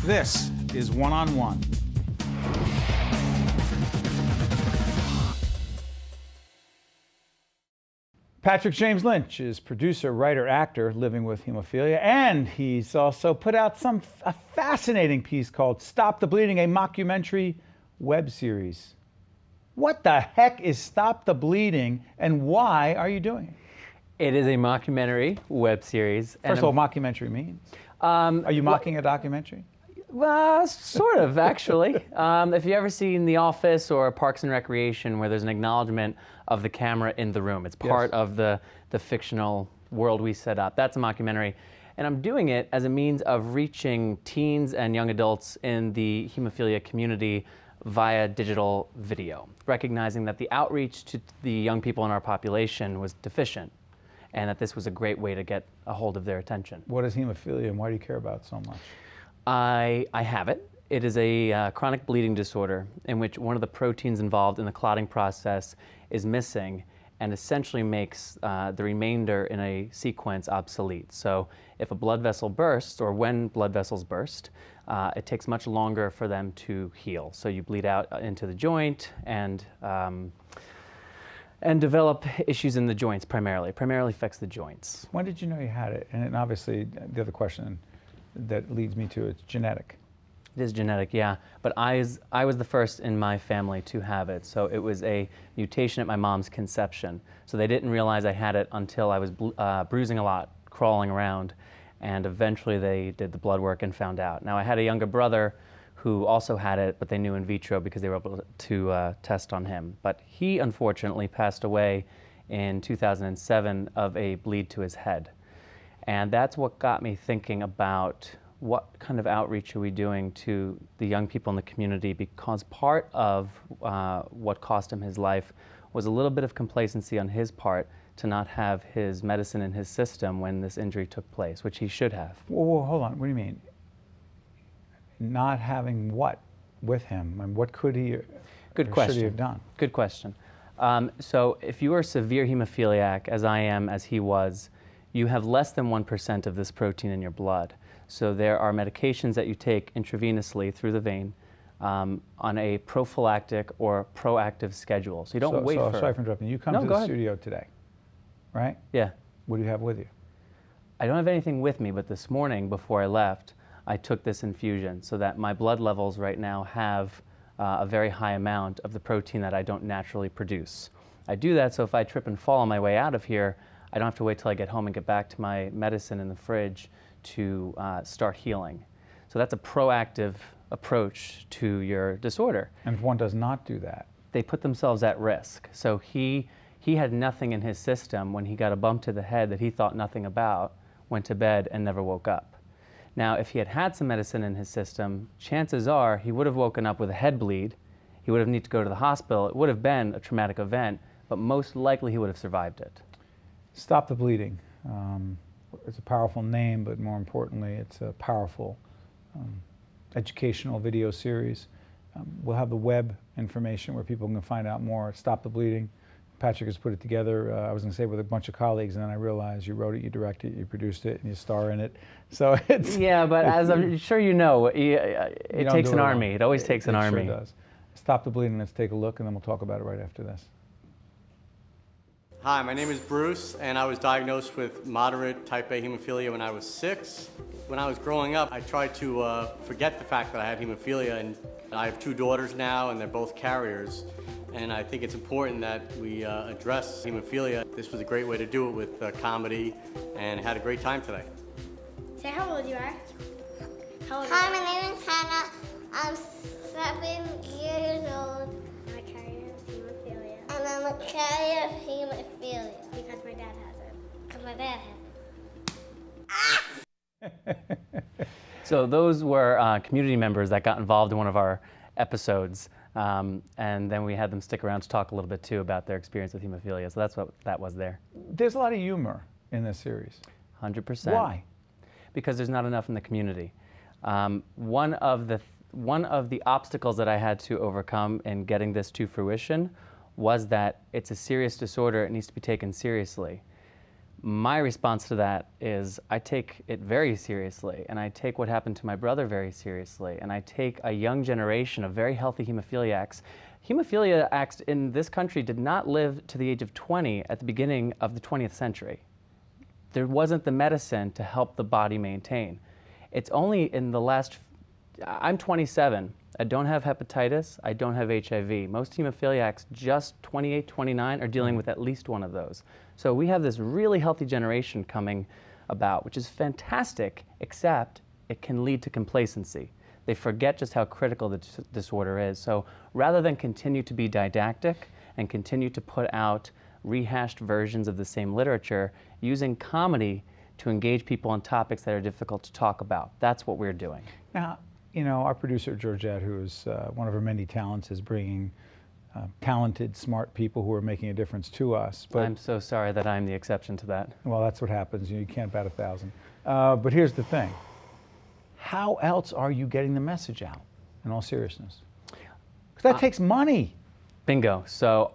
This is One-on-One. Patrick James Lynch is producer, writer, actor living with hemophilia, and he's also put out a fascinating piece called Stop the Bleeding, a mockumentary web series. What the heck is Stop the Bleeding, and why are you doing it? It is a mockumentary web series. First of all, mockumentary means? Are you mocking a documentary? Well, sort of, actually. If you've ever seen The Office or Parks and Recreation, where there's an acknowledgement of the camera in the room, it's part of the fictional world we set up. That's a mockumentary. And I'm doing it as a means of reaching teens and young adults in the hemophilia community via digital video, recognizing that the outreach to the young people in our population was deficient, and that this was a great way to get a hold of their attention. What is hemophilia, and why do you care about it so much? I have it. It is a chronic bleeding disorder in which one of the proteins involved in the clotting process is missing and essentially makes the remainder in a sequence obsolete. So if a blood vessel bursts, or when blood vessels burst, it takes much longer for them to heal. So you bleed out into the joint and develop issues in the joints primarily. Primarily affects the joints. When did you know you had it? And obviously, the other question that leads me to it's genetic. It is genetic, yeah. But I was the first in my family to have it. So it was a mutation at my mom's conception. So they didn't realize I had it until I was bruising a lot, crawling around. And eventually they did the blood work and found out. Now I had a younger brother who also had it, but they knew in vitro because they were able to test on him. But he unfortunately passed away in 2007 of a bleed to his head. And that's what got me thinking about what kind of outreach are we doing to the young people in the community, because part of what cost him his life was a little bit of complacency on his part to not have his medicine in his system when this injury took place, which he should have. Whoa, hold on, what do you mean? Not having what with him? I mean, what could he Good question. should he have done? Good question. So if you are a severe hemophiliac, as I am, as he was, you have less than 1% of this protein in your blood. So there are medications that you take intravenously through the vein on a prophylactic or proactive schedule. So you don't wait for... Sorry for interrupting. You come to the studio today, right? Yeah. What do you have with you? I don't have anything with me, but this morning before I left, I took this infusion so that my blood levels right now have a very high amount of the protein that I don't naturally produce. I do that so if I trip and fall on my way out of here, I don't have to wait till I get home and get back to my medicine in the fridge to start healing. So that's a proactive approach to your disorder. And if one does not do that? They put themselves at risk. So he had nothing in his system when he got a bump to the head that he thought nothing about, went to bed and never woke up. Now, if he had had some medicine in his system, chances are he would have woken up with a head bleed, he would have needed to go to the hospital, it would have been a traumatic event, but most likely he would have survived it. Stop the Bleeding. It's a powerful name, but more importantly, it's a powerful educational video series. We'll have the web information where people can find out more. Stop the Bleeding. Patrick has put it together, I was going to say with a bunch of colleagues, and then I realized you wrote it, you directed it, you produced it, and you star in it. So it's... Yeah, but as I'm sure you know, it takes an army. It always takes an army. It sure does. Stop the Bleeding, let's take a look, and then we'll talk about it right after this. Hi, my name is Bruce, and I was diagnosed with moderate type A hemophilia when I was 6. When I was growing up, I tried to forget the fact that I had hemophilia, and I have 2 daughters now, and they're both carriers. And I think it's important that we address hemophilia. This was a great way to do it with comedy, and had a great time today. Say how old you are. How old Hi, my name is Hannah. I'm 7 years old. I'm a carrier of hemophilia. And I'm a carrier of hemophilia. Because my dad has it. Because my dad had it. So those were community members that got involved in one of our episodes. And then we had them stick around to talk a little bit too about their experience with hemophilia. So that's what that was there. There's a lot of humor in this series. 100%. Why? Because there's not enough in the community. One of the obstacles that I had to overcome in getting this to fruition was that it's a serious disorder. It needs to be taken seriously. My response to that is I take it very seriously, and I take what happened to my brother very seriously, and I take a young generation of very healthy hemophiliacs. Hemophiliacs in this country did not live to the age of 20 at the beginning of the 20th century. There wasn't the medicine to help the body maintain. It's only in the last, I'm 27, I don't have hepatitis, I don't have HIV. Most hemophiliacs, just 28, 29, are dealing with at least one of those. So we have this really healthy generation coming about, which is fantastic, except it can lead to complacency. They forget just how critical the disorder is. So rather than continue to be didactic and continue to put out rehashed versions of the same literature, using comedy to engage people on topics that are difficult to talk about. That's what we're doing. Now, you know, our producer, Georgette, who is one of her many talents, is bringing talented, smart people who are making a difference to us. But I'm so sorry that I'm the exception to that. well, that's what happens. You can't bat 1,000. But here's the thing. How else are you getting the message out, in all seriousness? Because that takes money. Bingo. So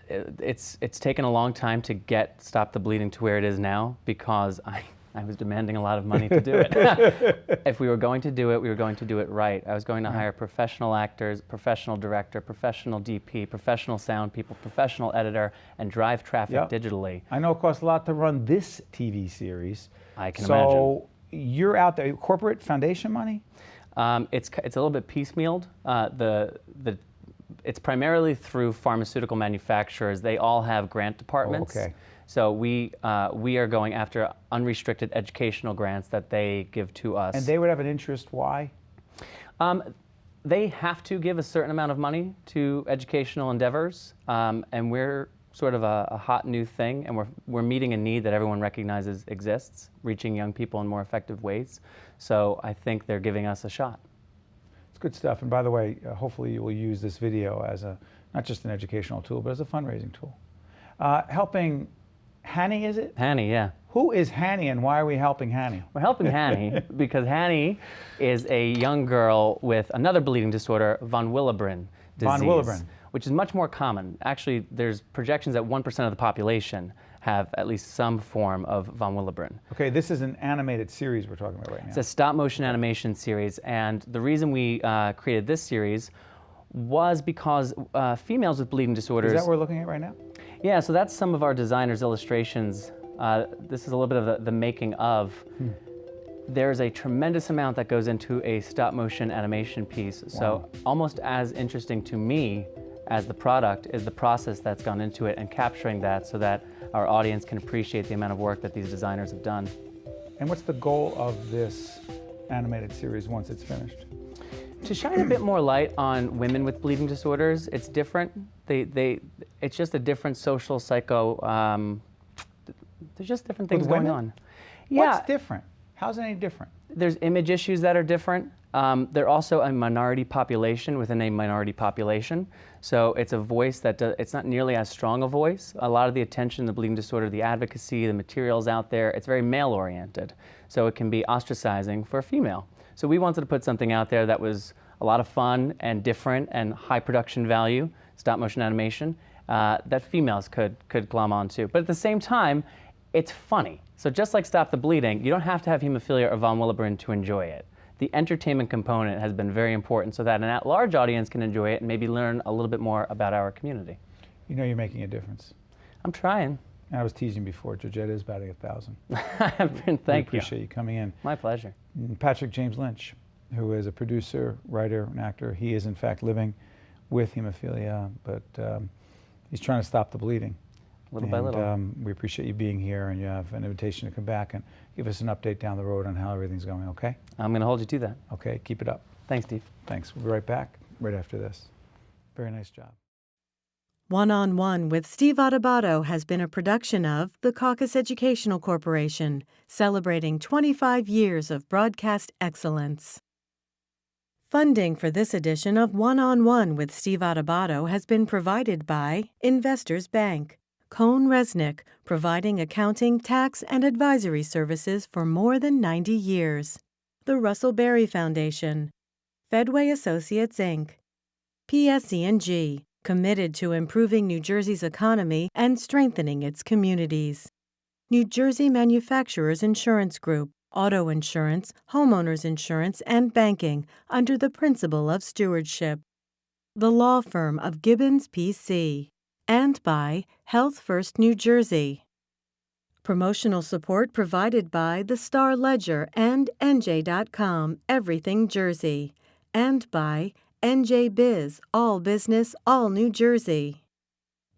it's taken a long time to get Stop the Bleeding to where it is now, because I was demanding a lot of money to do it. If we were going to do it, we were going to do it right. I was going to hire professional actors, professional director, professional DP, professional sound people, professional editor, and drive traffic digitally. I know it costs a lot to run this TV series. I can imagine. So you're out there, corporate foundation money? It's a little bit piecemealed. It's primarily through pharmaceutical manufacturers. They all have grant departments. Oh, okay. So we are going after unrestricted educational grants that they give to us. And they would have an interest, why? They have to give a certain amount of money to educational endeavors, and we're sort of a hot new thing, and we're meeting a need that everyone recognizes exists, reaching young people in more effective ways. So I think they're giving us a shot. It's good stuff. And by the way, hopefully you will use this video as not just an educational tool, but as a fundraising tool. Helping Hanny, is it? Hanny, yeah. Who is Hanny and why are we helping Hanny? We're helping Hanny because Hanny is a young girl with another bleeding disorder, von Willebrand disease. Von Willebrand. Which is much more common. Actually, there's projections that 1% of the population have at least some form of von Willebrand. Okay, this is an animated series we're talking about right now. It's a stop-motion animation series, and the reason we created this series was because females with bleeding disorders... Is that what we're looking at right now? Yeah, so that's some of our designers' illustrations. This is a little bit of the making of. There's a tremendous amount that goes into a stop-motion animation piece. So almost as interesting to me as the product is the process that's gone into it and capturing that so that our audience can appreciate the amount of work that these designers have done. And what's the goal of this animated series once it's finished? To shine a bit more light on women with bleeding disorders. It's different. It's just a different social there's just different things going on. Yeah. What's different? How's it any different? There's image issues that are different. They're also a minority population within a minority population. So it's a voice that it's not nearly as strong a voice. A lot of the attention, the bleeding disorder, the advocacy, the materials out there, it's very male-oriented. So it can be ostracizing for a female. So we wanted to put something out there that was a lot of fun and different and high production value, stop-motion animation, that females could glom onto. But at the same time, it's funny. So just like Stop the Bleeding, you don't have to have hemophilia or von Willebrand to enjoy it. The entertainment component has been very important so that an at-large audience can enjoy it and maybe learn a little bit more about our community. You know you're making a difference. I'm trying. I was teasing before. Georgette is batting 1,000. Thank you. We appreciate you coming in. My pleasure. Patrick James Lynch, who is a producer, writer, and actor. He is in fact living with hemophilia, but he's trying to stop the bleeding. Little by little. We appreciate you being here, and you have an invitation to come back and give us an update down the road on how everything's going, okay? I'm going to hold you to that. Okay, keep it up. Thanks, Steve. Thanks. We'll be right back right after this. Very nice job. One-on-One with Steve Adubato has been a production of the Caucus Educational Corporation, celebrating 25 years of broadcast excellence. Funding for this edition of One-on-One with Steve Adubato has been provided by Investors Bank, Cohn Resnick, providing accounting, tax, and advisory services for more than 90 years. The Russell Berry Foundation, Fedway Associates, Inc., PSE&G, committed to improving New Jersey's economy and strengthening its communities. New Jersey Manufacturers Insurance Group, auto insurance, homeowners insurance, and banking under the principle of stewardship. The law firm of Gibbons P.C. And by Health First New Jersey. Promotional support provided by the Star Ledger and NJ.com, Everything Jersey. And by NJ Biz, All Business, All New Jersey.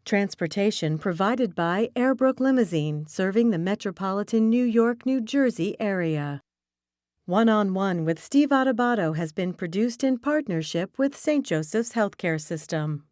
Transportation provided by Airbrook Limousine, serving the metropolitan New York, New Jersey area. One-on-One with Steve Adubato has been produced in partnership with St. Joseph's Healthcare System.